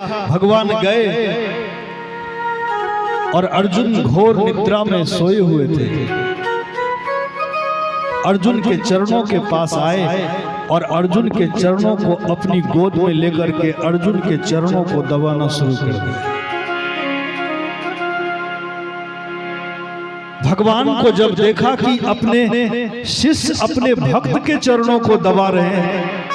भगवान गए और अर्जुन घोर निद्रा में सोए हुए थे। अर्जुन के चरणों के पास आए और अर्जुन के चरणों को अपनी गोद में लेकर के अर्जुन के चरणों को दबाना शुरू कर दिया। भगवान को जब देखा कि अपने शिष्य अपने भक्त के चरणों को दबा रहे हैं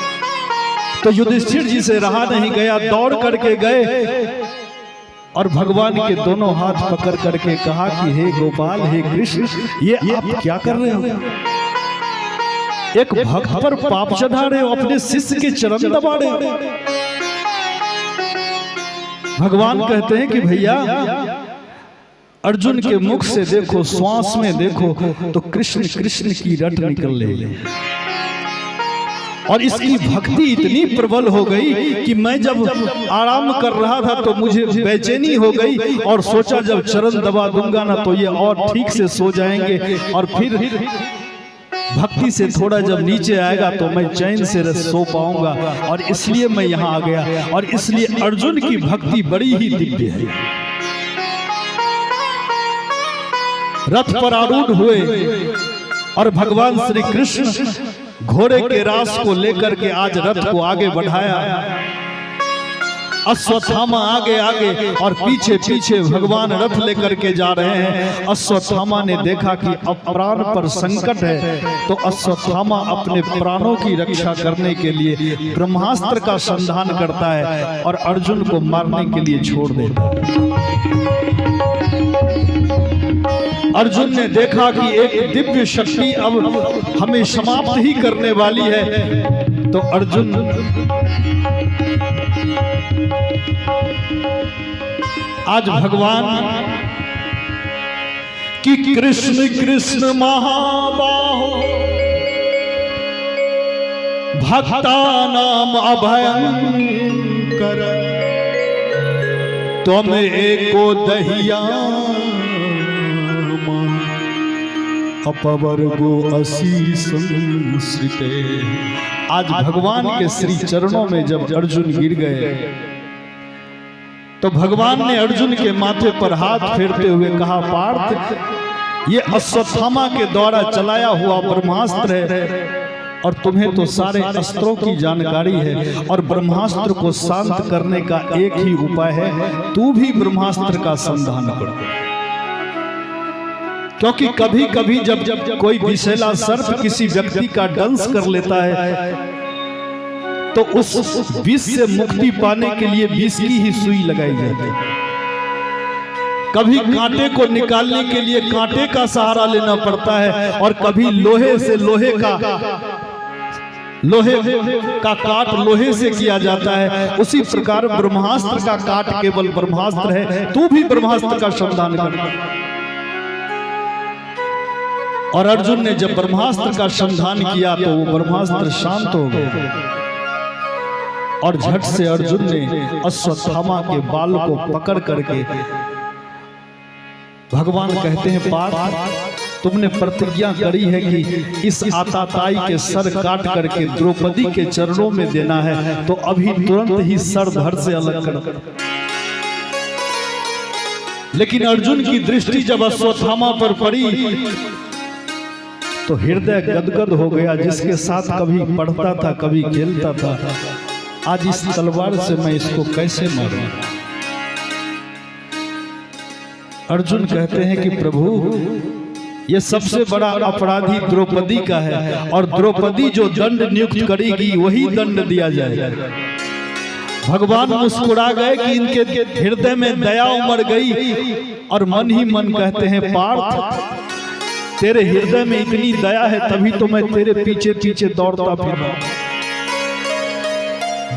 तो युधिष्ठिर जी से रहा नहीं गया, दौड़ करके गए और भगवान के दोनों हाथ पकड़ करके कहा कि हे गोपाल, हे कृष्ण, ये आप क्या कर रहे हो? एक भक्त पर पाप चढ़ा रहे हो, अपने शिष्य के चरण दबा रहे हो। भगवान कहते हैं कि भैया अर्जुन के मुख से देखो, श्वास में देखो तो कृष्ण कृष्ण की रट निकल रही है और इसकी भक्ति इतनी प्रबल हो गई कि मैं जब आराम कर रहा था तो मुझे बेचैनी हो गई और सोचा जब चरण दबा दूंगा ना तो ये और ठीक से सो जाएंगे और फिर भक्ति से थोड़ा जब नीचे आएगा तो मैं चैन से सो पाऊंगा, और इसलिए मैं यहाँ आ गया। और इसलिए अर्जुन की भक्ति बड़ी ही दिव्य है। रथ पर आरूढ़ हुए और भगवान श्री कृष्ण घोड़े के रास को लेकर के आज रथ को आगे बढ़ाया। अश्वत्थामा आगे आगे और पीछे पीछे भगवान रथ लेकर के जा रहे हैं। अश्वत्थामा ने देखा कि अब प्राण पर संकट है तो अश्वत्थामा अपने प्राणों की रक्षा करने के लिए ब्रह्मास्त्र का संधान करता है और अर्जुन को मारने के लिए छोड़ देता है। अर्जुन ने देखा कि एक दिव्य शक्ति अब हमें समाप्त ही करने वाली है तो अर्जुन आज भगवान कि कृष्ण कृष्ण महाबाहो भक्ता नाम अभयंकर तुम एको दहिया अपवर्गो असी संस्कृते। आज भगवान के श्री चरणों में जब अर्जुन गिर गए तो भगवान ने अर्जुन के माथे पर हाथ फेरते हुए कहा, पार्थ, ये अश्वत्थामा के द्वारा चलाया हुआ ब्रह्मास्त्र है और तुम्हें तो सारे अस्त्रों की जानकारी है और ब्रह्मास्त्र को शांत करने का एक ही उपाय है, तू भी ब्रह्मास्त्र का संधान कर। क्योंकि कभी कभी जब कोई विषैला सर्प किसी व्यक्ति का दंश कर लेता है तो उस विष से मुक्ति पाने के लिए विष की ही सुई लगाई जाती है। कभी कांटे को निकालने के लिए कांटे का सहारा लेना पड़ता है और कभी लोहे से लोहे का काट लोहे से किया जाता है। उसी प्रकार ब्रह्मास्त्र का काट केवल ब्रह्मास्त्र है, तू भी ब्रह्मास्त्र का संधान कर। और अर्जुन ने जब ब्रह्मास्त्र का संधान किया तो वो ब्रह्मास्त्र शांत हो गया और झट से अर्जुन ने अश्वत्थामा के बाल को पकड़ करके, भगवान कहते हैं, पार्थ, तुमने प्रतिज्ञा करी है कि इस आताताई के सर काट करके द्रौपदी के चरणों में देना है तो अभी तुरंत ही सर धड़ से अलग कर। लेकिन अर्जुन की दृष्टि जब अश्वत्थामा पर पड़ी तो हृदय गदगद हो गया। जिसके साथ कभी पढ़ता था, कभी खेलता था, आज इस तलवार से मैं इसको कैसे मारूं? अर्जुन कहते हैं कि प्रभु, ये सबसे बड़ा अपराधी द्रौपदी का है और द्रौपदी जो दंड नियुक्त करेगी वही दंड दिया जाए। भगवान मुस्कुरा गए कि इनके हृदय में दया उमड़ गई और मन ही मन कहते हैं, पार्थ, तेरे हृदय में इतनी दया है तभी तो मैं तेरे पीछे पीछे दौड़ता फिर।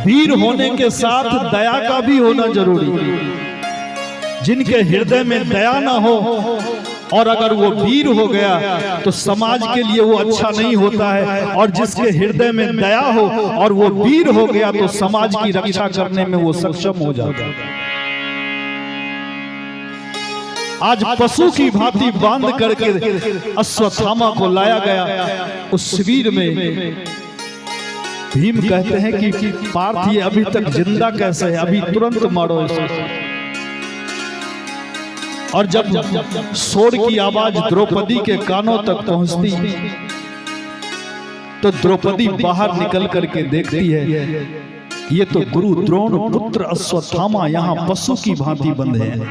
वीर होने के साथ दया का भी होना जरूरी है। जिनके हृदय में दया ना हो और अगर वो वीर हो गया तो समाज के लिए वो अच्छा नहीं होता है, और जिसके हृदय में दया हो और वो वीर हो गया तो समाज की रक्षा करने में वो सक्षम हो जाता है। आज पशु की भांति बांध करके अश्वत्थामा को लाया गया उस शिविर में भीम कहते हैं कि पार्थ ये अभी तक जिंदा कैसे है, अभी तुरंत मारो इसको। और जब शोर की आवाज द्रौपदी के कानों तक पहुंचती तो द्रौपदी बाहर निकल करके देखती है, ये तो गुरु द्रोण पुत्र अश्वत्थामा यहाँ पशु की भांति बंधे हैं।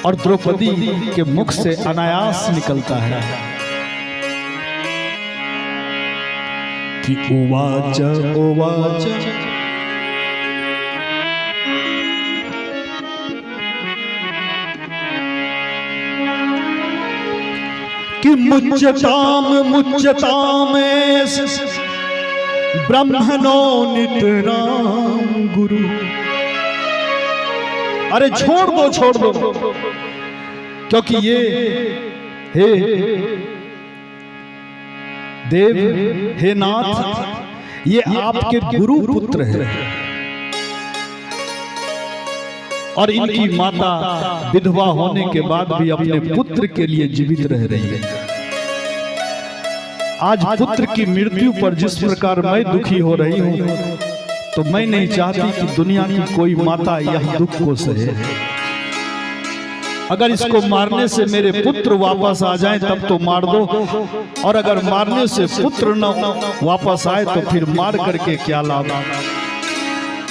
और द्रौपदी के मुख से अनायास निकलता है कि उवाच उवाच कि मुच्यताम मुच्यताम ब्रह्मणो नितराम गुरु। अरे छोड़ दो क्योंकि ये हे देव, हे नाथ, ये आपके गुरु पुत्र है और इनकी माता विधवा होने के बाद भी अपने पुत्र के लिए जीवित रह रही है। आज पुत्र की मृत्यु पर जिस प्रकार मैं दुखी हो रही हूं, तो मैं नहीं चाहती कि दुनिया की कोई माता यह दुख को सहे। अगर इसको मारने से मेरे पुत्र वापस आ जाएं तब तो मार दो, और अगर मारने से पुत्र न वापस आए तो फिर मार करके क्या लाभ।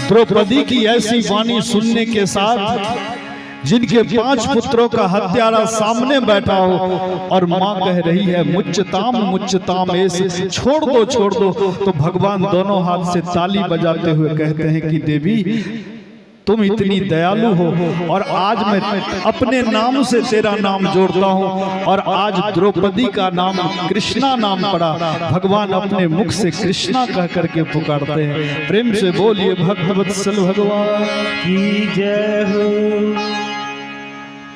द्रौपदी की ऐसी वाणी सुनने के साथ जिनके 5 पुत्रों का हत्यारा सामने बैठा हो और मां कह रही है मुच्यताम ऐसे छोड़ दो, तो भगवान दोनों हाथ से ताली बजाते हुए कहते हैं कि देवी तुम इतनी दयालु हो, और आज मैं अपने नाम से तेरा नाम जोड़ता हूँ, और आज द्रौपदी का नाम कृष्णा नाम पड़ा। भगवान अपने मुख से कृष्णा कह करके पुकारते हैं। प्रेम से बोलिए भक्तवत्सल भगवान की जय हो।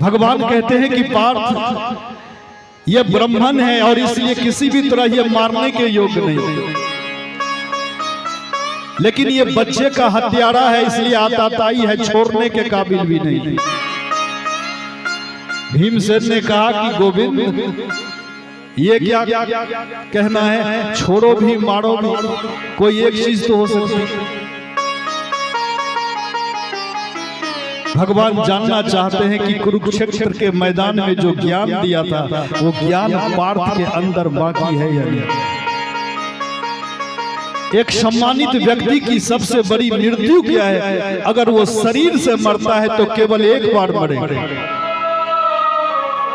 भगवान कहते हैं कि पार्थ ये ब्राह्मण है और इसलिए किसी भी तरह ये मारने के योग्य नहीं, लेकिन ये बच्चे का हत्यारा है इसलिए आताताई है, छोड़ने के काबिल भी नहीं। भीमसेन ने कहा कि गोविंद ये क्या कहना है, छोड़ो भी मारो भी, कोई एक चीज तो हो सकती है। भगवान जानना चाहते हैं कि कुरुक्षेत्र के मैदान में जो ज्ञान दिया था वो ज्ञान पार्थ के अंदर बाकी है या नहीं। एक सम्मानित व्यक्ति की सबसे बड़ी मृत्यु क्या है? अगर वो शरीर से मरता है तो केवल एक बार मरेगा,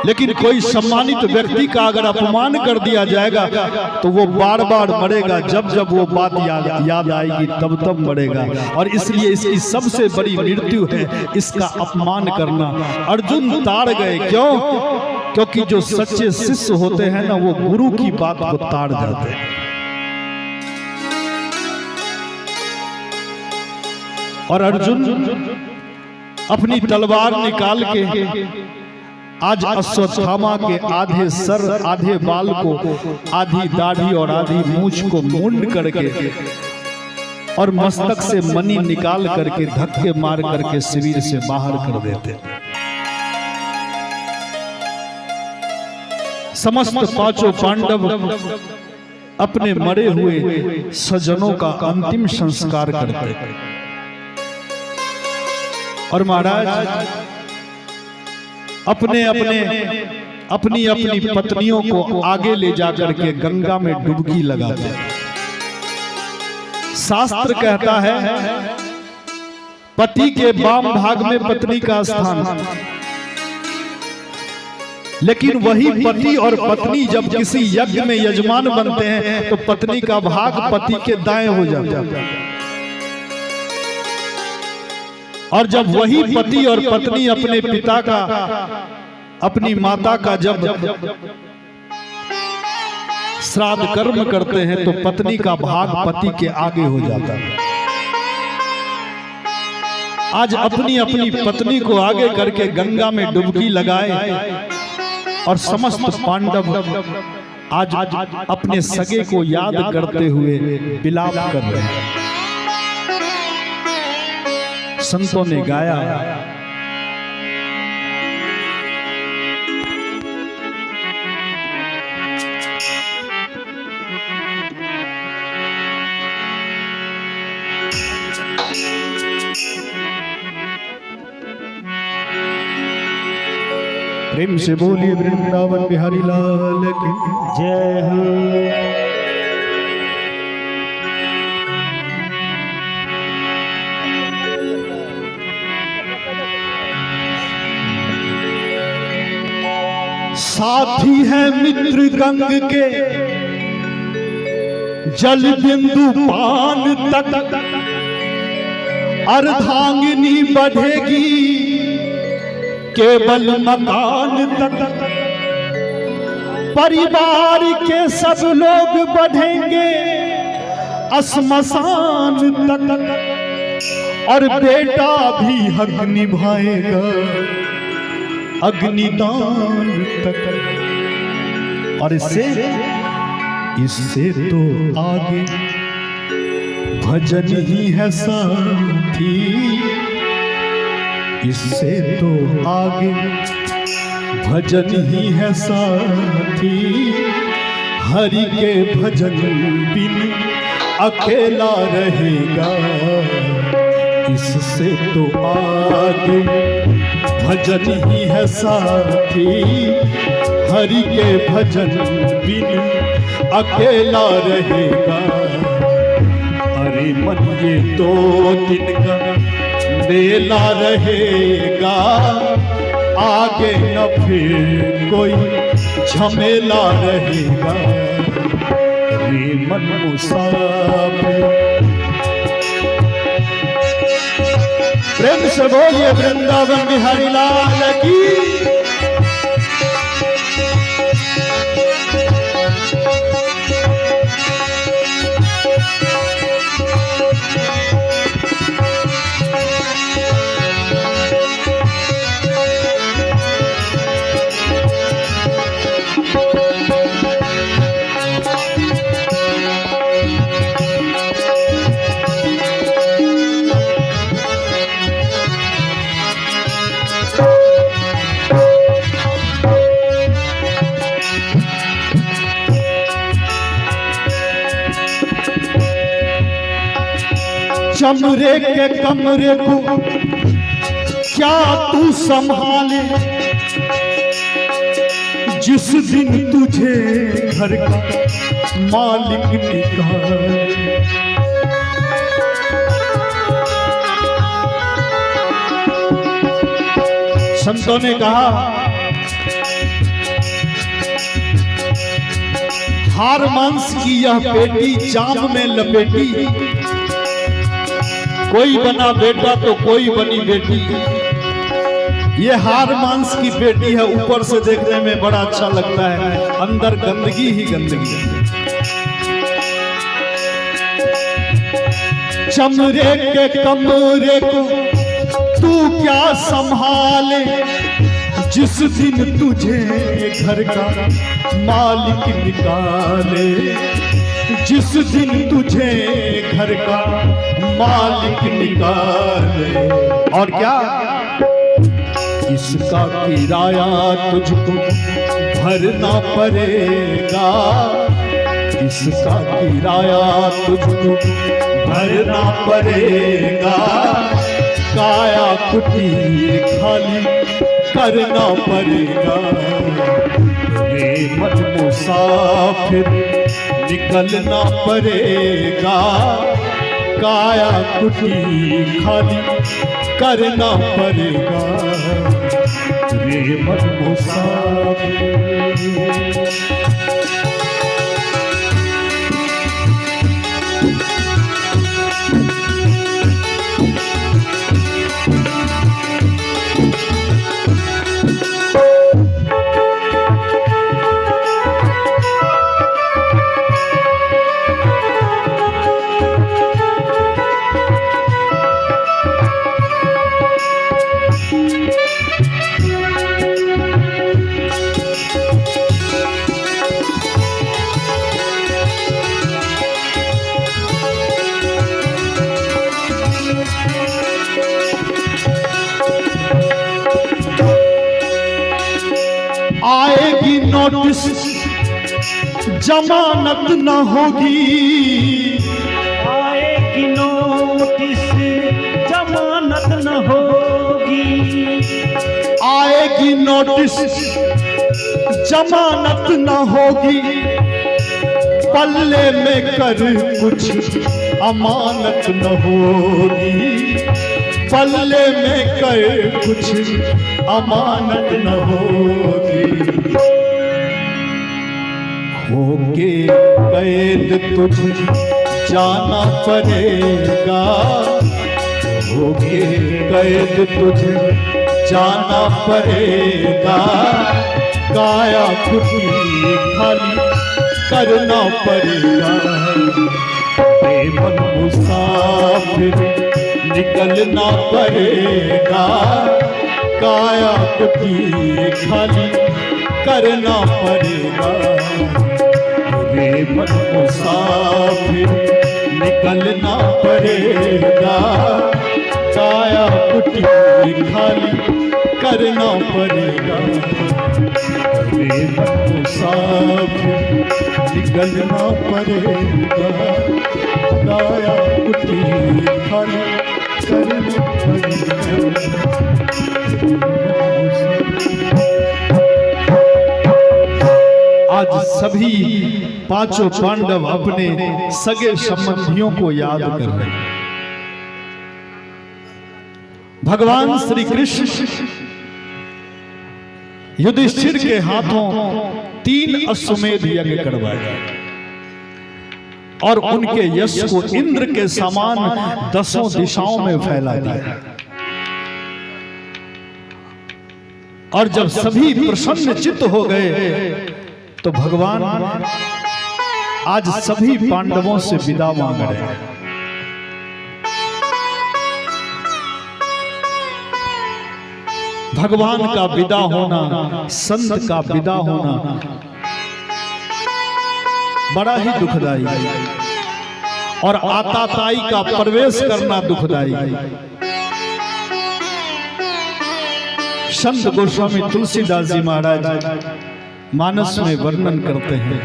लेकिन कोई सम्मानित व्यक्ति का अगर अपमान कर दिया जाएगा तो वो बार बार मरेगा। जब जब वो बात याद आएगी तब तब मरेगा। और इसलिए इसकी सबसे बड़ी मृत्यु है इसका अपमान करना। अर्जुन ताड़ गए, क्यों? क्योंकि जो सच्चे शिष्य होते हैं ना, वो गुरु की बात को ताड़ जाते हैं। और अर्जुन अपनी तलवार निकाल के आज अश्वत्थामा के आधे सर, आधे बाल को, आधी दाढ़ी और आधी मूंछ को मुंड करके और मस्तक से मणि निकाल करके धक्के मार करके शिविर से बाहर कर देते। समस्त 5 पांडव अपने मरे हुए स्वजनों का अंतिम संस्कार करते। और महाराज अपनी अपनी पत्नियों को आगे ले जाकर के गंगा में डुबकी लगाते। शास्त्र कहता है पति के वाम भाग में पत्नी का स्थान, लेकिन वही पति और पत्नी जब किसी यज्ञ में यजमान बनते हैं तो पत्नी का भाग पति के दाएं हो जाता है। और जब वही पति और पत्नी अपने पिता का, अपनी माता का जब श्राद्ध कर्म करते हैं तो पत्नी का भाग पति के आगे हो जाता है। आज अपनी अपनी पत्नी को आगे करके गंगा में डुबकी लगाए और समस्त पांडव आज अपने सगे को याद करते हुए विलाप कर रहे हैं। संतों ने गाया, प्रेम से बोलिए वृंदावन बिहारी लाल की जय हो। साथी है मित्र गंग के जल बिंदु पान तक, अर्धांगिनी बढ़ेगी केवल मकान तक। परिवार के सब लोग बढ़ेंगे श्मशान तक, और बेटा भी हक निभाएगा अग्निदान तक। और इससे तो आगे भजन ही है साथी, इससे तो आगे भजन ही है साथी। हरि के भजन बिन अकेला रहेगा, इससे तो आगे भजन ही है साथी। हरि के भजन बिन अकेला रहेगा। अरे मन ये 2 दिन का मेला रहेगा, आगे न फिर कोई झमेला रहेगा। रे मन मुसाफिर, प्रेम से बोलिए वृंदावन बिहारी लाल की। चमरे के कमरे को क्या तू संभाले, जिस दिन तुझे घर का मालिक निकाले। संतों ने कहा हार मांस की यह पेटी जाम में लपेटी, कोई बना बेटा तो कोई बनी बेटी। ये हार मांस की पेटी है, ऊपर से देखने में बड़ा अच्छा लगता है, अंदर गंदगी ही गंदगी है। चमरे के कमरे को तू क्या संभाले, जिस दिन तुझे घर का मालिक निकाले। जिस दिन तुझे घर का मालिक निकाले। और क्या इसका किराया तुझको भरना पड़ेगा, इसका किराया तुझको भरना पड़ेगा। काया कुटीर खाली करना पड़ेगा। रे मन मुसाफिर निकलना पड़ेगा, काया कुटीर खाली करना पड़ेगा। रे मन मुसाफिर। आएगी नोटिस जमानत न होगी, आएगी नोटिस जमानत न होगी, आएगी नोटिस नोटिस जमानत न होगी, पल्ले में कर कुछ अमानत न होगी, पल्ले में कर कुछ अमानत न होगी। होके कैद तुझे जाना पड़ेगा, होके कैद तुझे जाना पड़ेगा, काया कुटी खाली करना पड़ेगा। बेमन मुसाफिर निकलना पड़ेगा, काया कुटी खाली करना पड़ेगा। बेमन मुसाफिर निकलना पड़ेगा, काया कुटी खाली करना पड़ेगा। बेमन मुसाफिर निकलना पड़ेगा, काया कुटी खाली करना पड़ेगा। आज सभी पांचों पांडव अपने सगे संबंधियों को याद कर रहे हैं। भगवान श्री कृष्ण युधिष्ठिर के हाथों 3 अश्वमेध यज्ञ करवाए और उनके यश को इंद्र के समान 10 दिशाओं में फैला दिया। और जब सभी प्रसन्न चित्त हो गए तो भगवान आज सभी पांडवों से विदा मांग रहे हैं। भगवान का विदा होना, संत का विदा होना बड़ा ही दुखदाई और आताताई का प्रवेश करना दुखदाई। संत गोस्वामी तुलसीदास जी महाराज मानस में वर्णन करते हैं।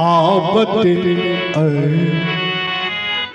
आवत